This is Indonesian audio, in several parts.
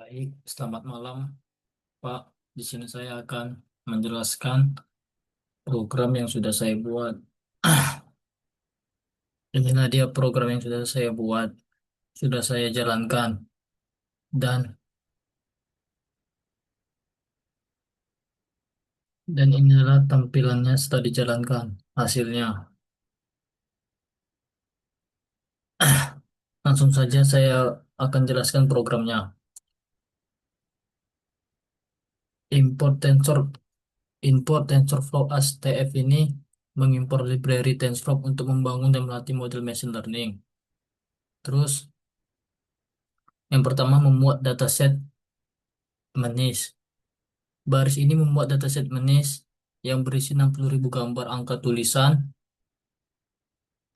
Baik, selamat malam, Pak. Di sini saya akan menjelaskan program yang sudah saya buat. Inilah dia program yang sudah saya buat, sudah saya jalankan, dan inilah tampilannya setelah dijalankan. Hasilnya, langsung saja saya akan jelaskan programnya. Import tensor, import TensorFlow as TF ini mengimpor library TensorFlow untuk membangun dan melatih model machine learning. Terus, yang pertama membuat dataset manis. Baris ini membuat dataset manis yang berisi 60.000 gambar angka tulisan,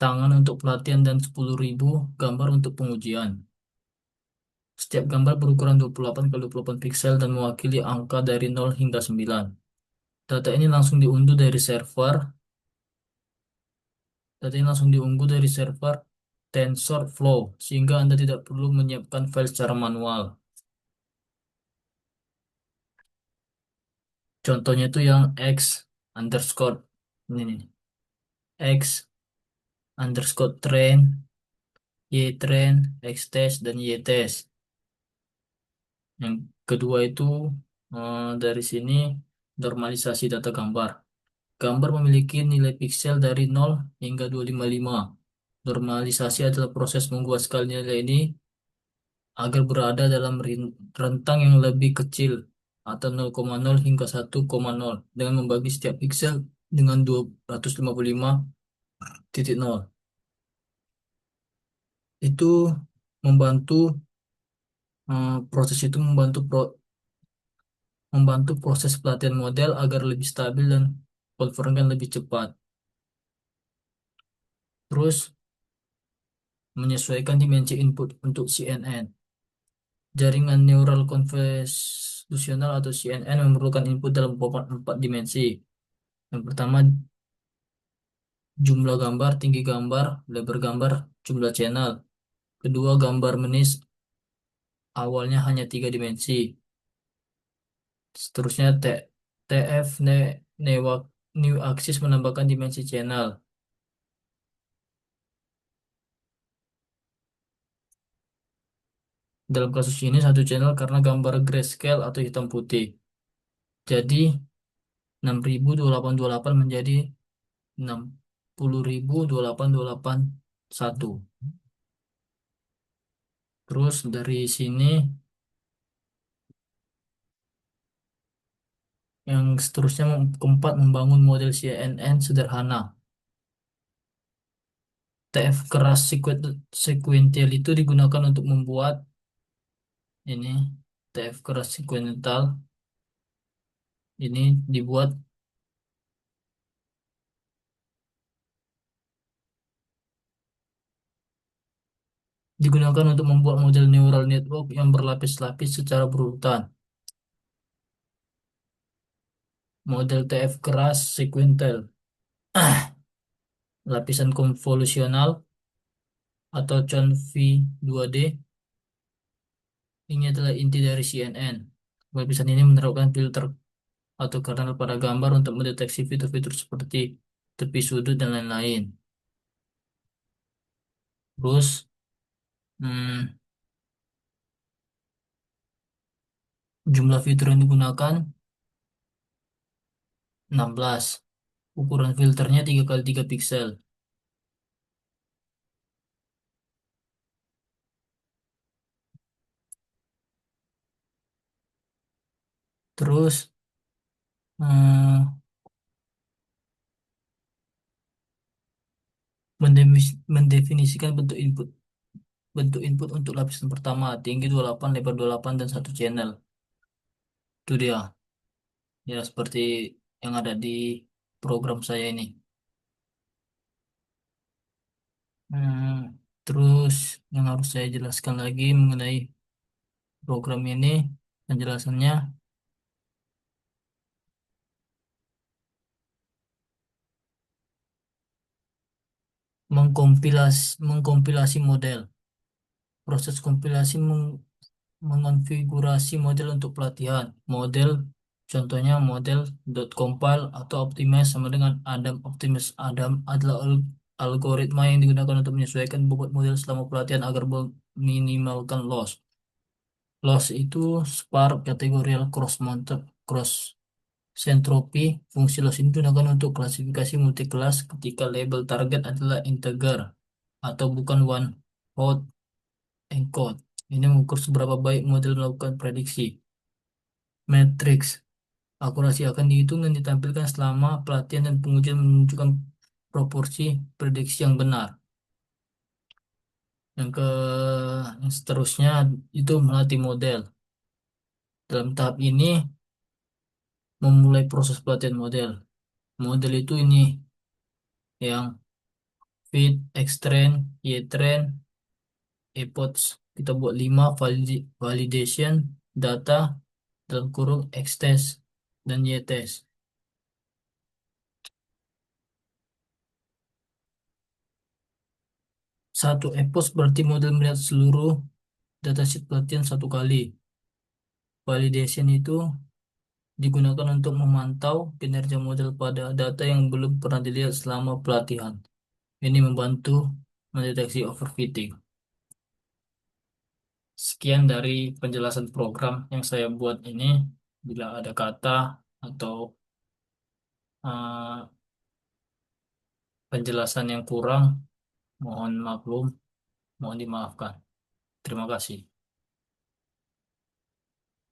tangan untuk pelatihan, dan 10.000 gambar untuk pengujian. Setiap gambar berukuran 28 kali 28 piksel dan mewakili angka dari 0 hingga 9. Data ini langsung diunduh dari server. Data ini langsung diunduh dari server TensorFlow, sehingga Anda tidak perlu menyiapkan file secara manual. Contohnya itu yang X underscore ini nih, X underscore train, Y train, X test, dan Y test. Yang kedua itu dari sini normalisasi data gambar. Gambar memiliki nilai piksel dari 0 hingga 255. Normalisasi adalah proses membuat skala nilai ini agar berada dalam rentang yang lebih kecil atau 0,0 hingga 1,0 dengan membagi setiap piksel dengan 255,0. Itu membantu proses itu membantu proses pelatihan model agar lebih stabil dan konvergen lebih cepat. Terus, menyesuaikan dimensi input untuk CNN. Jaringan neural konvolusional atau CNN memerlukan input dalam format 4 dimensi. Yang pertama, jumlah gambar, tinggi gambar, lebar gambar, jumlah channel. Kedua, gambar menis awalnya hanya 3 dimensi. Seterusnya, TF new axis menambahkan dimensi channel. Dalam kasus ini satu channel karena gambar grayscale atau hitam putih. Jadi 6.000 2828 menjadi 60.000 2828 1. Terus dari sini yang seterusnya keempat membangun model CNN sederhana. TF keras sequential itu digunakan untuk membuat ini. TF keras sequential ini dibuat digunakan untuk membuat model neural network yang berlapis-lapis secara berurutan. Model TF keras sequential, lapisan konvolusional atau CONV2D, ini adalah inti dari CNN. Lapisan ini menerapkan filter atau kernel pada gambar untuk mendeteksi fitur-fitur seperti tepi sudut dan lain-lain. Terus, hmm, jumlah fitur yang digunakan 16. Ukuran filternya 3 kali 3 piksel. Terus, hmm, mendefinisikan bentuk input untuk lapisan pertama, tinggi 28, lebar 28, dan satu channel. Itu dia. Ya, seperti yang ada di program saya ini. Hmm, terus, yang harus saya jelaskan lagi mengenai program ini, penjelasannya mengkompilasi model. Proses kompilasi Mengonfigurasi model untuk pelatihan. Model, contohnya model .compile atau optimize sama dengan Adam. Optimize Adam adalah algoritma yang digunakan untuk menyesuaikan bobot model selama pelatihan agar meminimalkan loss. Loss itu spark kategorial cross mounted cross centropy. Fungsi loss ini digunakan untuk klasifikasi multi-kelas ketika label target adalah integer atau bukan one hot encode. Ini mengukur seberapa baik model melakukan prediksi. Matrix. Akurasi akan dihitung dan ditampilkan selama pelatihan dan pengujian menunjukkan proporsi prediksi yang benar. Yang seterusnya itu melatih model. Dalam tahap ini memulai proses pelatihan model. Model itu ini yang fit, X-train, Y-train, epoch. Kita buat 5 validation data dalam kurung X-test dan Y-test. Satu epoch berarti model melihat seluruh datasheet pelatihan satu kali. Validation itu digunakan untuk memantau kinerja model pada data yang belum pernah dilihat selama pelatihan. Ini membantu mendeteksi overfitting. Sekian dari penjelasan program yang saya buat ini. Bila ada kata atau eh, penjelasan yang kurang, mohon maklum, mohon dimaafkan. Terima kasih.